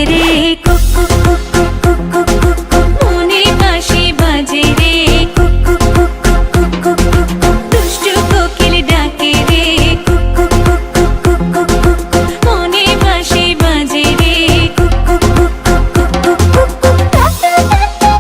রে কুক কুক কুক কুক কুক কুক কুক কুক মনে বাঁশি বাজে রে কুক কুক কুক কুক কুক কুক কুক কুক দুষ্টু কোকিল ডাকে রে কুক কুক কুক কুক কুক কুক কুক কুক মনে বাঁশি বাজে রে কুক কুক কুক কুক কুক কুক কুক কুক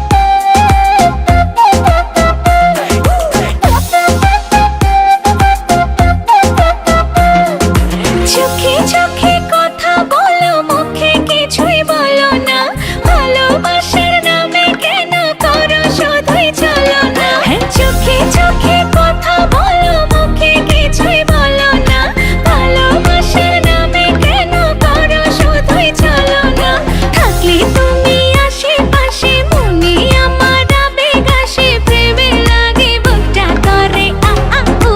চোখে চোখে কথা বলো মুখে কিছুই বলো না ভালোবাসার নামে কেন করো শুধুই চলো না চোখে চোখে কথা বলো মুখে কিছুই বলো না ভালোবাসার নামে কেন করো শুধুই চলো না থাকলে তুমি আশেপাশে মনে আমার আবেগ আসে প্রেমে লাগে বুকটা করে আ আ উ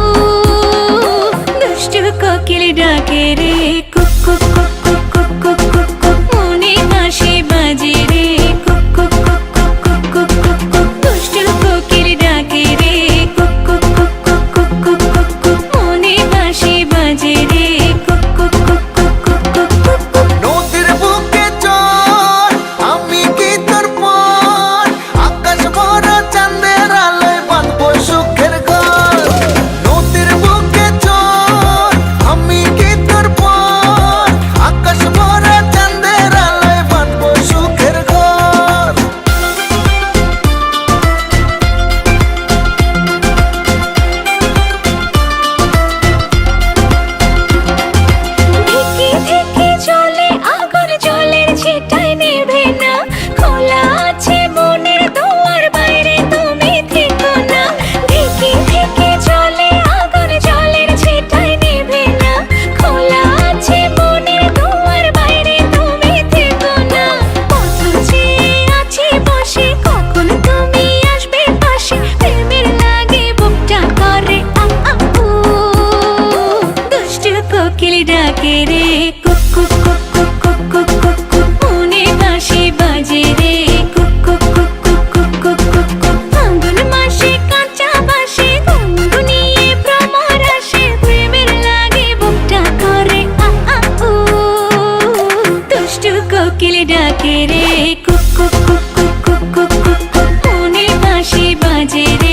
দুষ্টু কোকিল ডাকে রে কুক কুক কুক কুক কুক কুক কুক কুক মনে বাঁশি বাজে রে কুক কুক কুক কুক কুক কুক কুক কুক দুষ্টু কোকিল ডাকে রে কুক কুক কুক কুক কুক কুক কুক কুক মনে বাঁশি বাজে রে কুক কুক কুক কুক কুক কুক কুক কুক নদীর বুকে চল আমি কি তোর পর আকাশ ভরা চাঁদের আলোয় বাঁধবো সুখের ঘর নদীর বুকে চল আমি কি তোর পর আকাশ ভরা চাঁদের আলোয় বাঁধবো সুখের ঘর ঢেকে ঢেকে চলে আগুন জলের ছিটায় নেভে না খোলা আছে মনের দুয়ার বাইরে তুমি থেকো না ঢেকে ঢেকে চলে আগুন জলের ছিটায় নেভে না খোলা আছে মনের দুয়ার বাইরে তুমি থেকো না পথ চেয়ে আছি বসে কখন তুমি আসবে পাশে প্রেমের লাগে বুকটা করে আ আ উ দুষ্টু কোকিল ডাকে রে কুক কুক কুক কুক কুক কুক কুক কুক মনে বাঁশি বাজে রে কুক কুক কুক কুক কুক কুক কুক কুক ফাল্গুন মাসে কাঁচা বাঁশি গুনগুনিয়ে ভ্রমর আসে প্রেমের লাগে বুকটা করে আ আ উ দুষ্টু কোকিল ডাকে রে কুক কুক কুক কুক কুক কুক কুক কুক মনে বাঁশি বাজে রে